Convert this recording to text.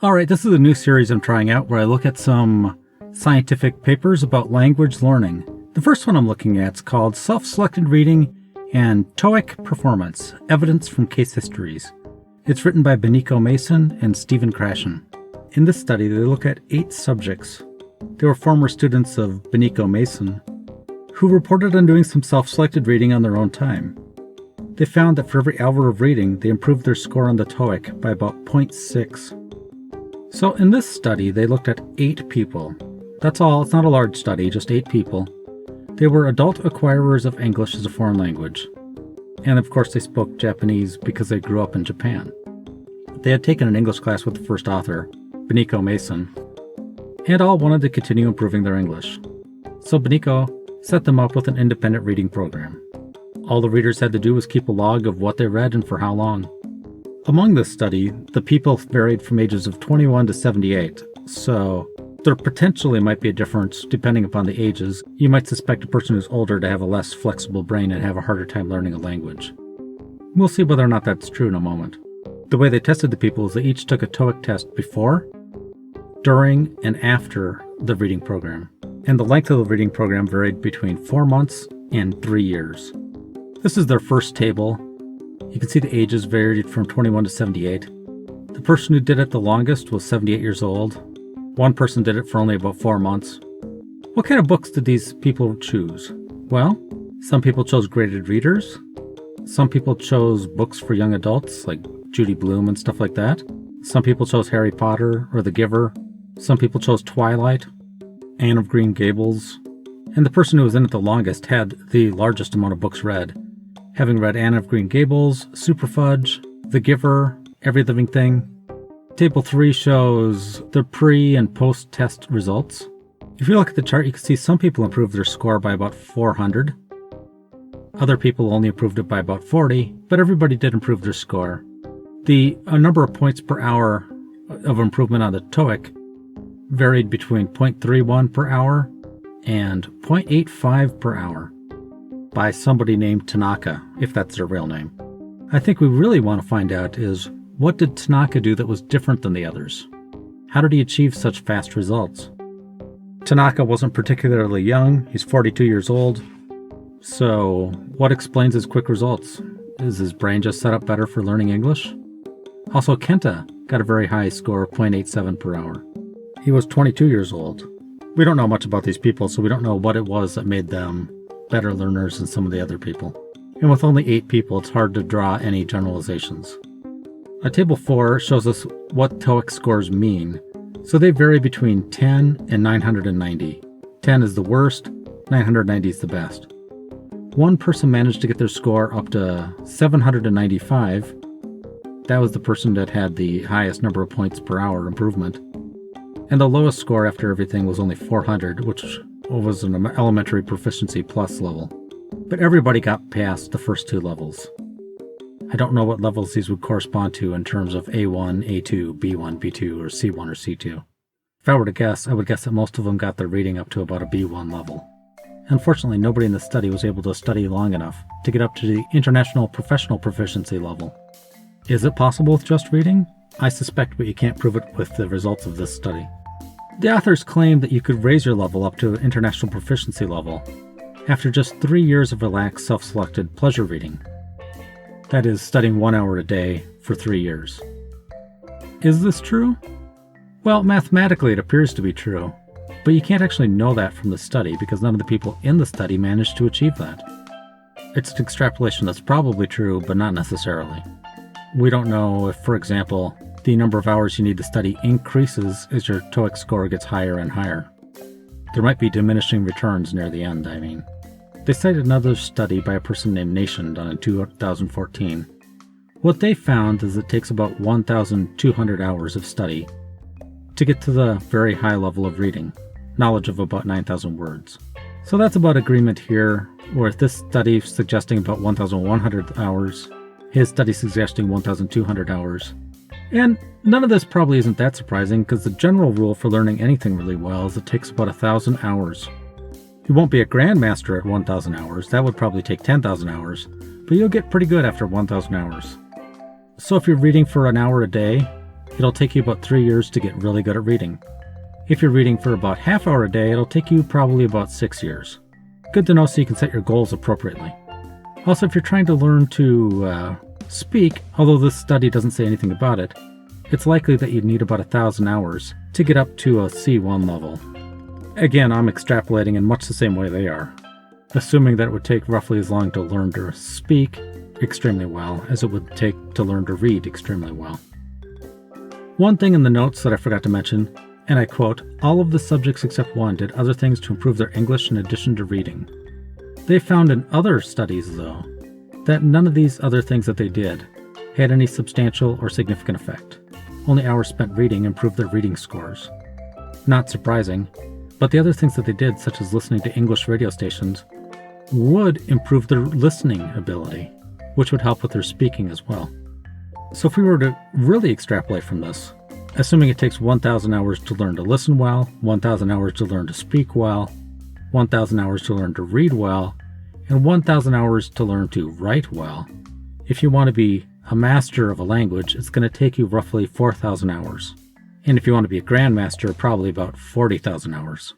Alright, this is a new series I'm trying out where I look at some scientific papers about language learning. The first one I'm looking at is called Self-Selected Reading and TOEIC Performance, Evidence from Case Histories. It's written by Beniko Mason and Stephen Krashen. In this study, they look at 8 subjects. They were former students of Beniko Mason who reported on doing some self-selected reading on their own time. They found that for every hour of reading, they improved their score on the TOEIC by about 0.6. So in this study, they looked at 8 people. That's all. It's not a large study, just 8 people. They were adult acquirers of English as a foreign language. And of course, they spoke Japanese because they grew up in Japan. They had taken an English class with the first author, Beniko Mason, and all wanted to continue improving their English. So Beniko set them up with an independent reading program. All the readers had to do was keep a log of what they read and for how long. Among this study, the people varied from ages of 21 to 78, so there potentially might be a difference depending upon the ages. You might suspect a person who's older to have a less flexible brain and have a harder time learning a language. We'll see whether or not that's true in a moment. The way they tested the people is they each took a TOEIC test before, during, and after the reading program. And the length of the reading program varied between 4 months and 3 years. This is their first table. You can see the ages varied from 21 to 78. The person who did it the longest was 78 years old. One person did it for only about 4 months. What kind of books did these people choose? Well, some people chose graded readers. Some people chose books for young adults, like Judy Blume and stuff like that. Some people chose Harry Potter or The Giver. Some people chose Twilight, Anne of Green Gables. And the person who was in it the longest had the largest amount of books read, having read Anne of Green Gables, Super Fudge, The Giver, Every Living Thing. Table 3 shows the pre- and post-test results. If you look at the chart, you can see some people improved their score by about 400. Other people only improved it by about 40, but everybody did improve their score. The number of points per hour of improvement on the TOEIC varied between 0.31 per hour and 0.85 per hour by somebody named Tanaka, if that's their real name. I think we really want to find out is, what did Tanaka do that was different than the others? How did he achieve such fast results? Tanaka wasn't particularly young. He's 42 years old. So what explains his quick results? Is his brain just set up better for learning English? Also, Kenta got a very high score of 0.87 per hour. He was 22 years old. We don't know much about these people, so we don't know what it was that made them better learners than some of the other people. And with only 8 people, it's hard to draw any generalizations. Table 4 shows us what TOEIC scores mean. So they vary between 10 and 990. 10 is the worst, 990 is the best. One person managed to get their score up to 795. That was the person that had the highest number of points per hour improvement. And the lowest score after everything was only 400, which was an elementary proficiency plus level. But everybody got past the first 2 levels. I don't know what levels these would correspond to in terms of A1, A2, B1, B2, or C1 or C2. If I were to guess, I would guess that most of them got their reading up to about a B1 level. Unfortunately, nobody in the study was able to study long enough to get up to the International Professional Proficiency level. Is it possible with just reading? I suspect, but you can't prove it with the results of this study. The authors claim that you could raise your level up to International Proficiency level after just 3 years of relaxed, self-selected pleasure reading. That is, studying 1 hour a day for 3 years. Is this true? Well, mathematically it appears to be true, but you can't actually know that from the study because none of the people in the study managed to achieve that. It's an extrapolation that's probably true, but not necessarily. We don't know if, for example, the number of hours you need to study increases as your TOEIC score gets higher and higher. There might be diminishing returns near the end, I mean. They cited another study by a person named Nation done in 2014. What they found is it takes about 1,200 hours of study to get to the very high level of reading, knowledge of about 9,000 words. So that's about agreement here, where this study suggesting about 1,100 hours, his study suggesting 1,200 hours. And none of this probably isn't that surprising because the general rule for learning anything really well is it takes about 1,000 hours. You won't be a grandmaster at 1,000 hours, that would probably take 10,000 hours, but you'll get pretty good after 1,000 hours. So if you're reading for an hour a day, it'll take you about 3 years to get really good at reading. If you're reading for about half hour a day, it'll take you probably about 6 years. Good to know so you can set your goals appropriately. Also, if you're trying to learn to speak, although this study doesn't say anything about it, it's likely that you'd need about 1,000 hours to get up to a C1 level. Again, I'm extrapolating in much the same way they are, assuming that it would take roughly as long to learn to speak extremely well as it would take to learn to read extremely well. One thing in the notes that I forgot to mention, and I quote, "All of the subjects except one did other things to improve their English in addition to reading." They found in other studies, though, that none of these other things that they did had any substantial or significant effect. Only hours spent reading improved their reading scores. Not surprising, but the other things that they did, such as listening to English radio stations, would improve their listening ability, which would help with their speaking as well. So if we were to really extrapolate from this, assuming it takes 1,000 hours to learn to listen well, 1,000 hours to learn to speak well, 1,000 hours to learn to read well, and 1,000 hours to learn to write well, if you want to be a master of a language, it's going to take you roughly 4,000 hours. And if you want to be a grandmaster, probably about 40,000 hours.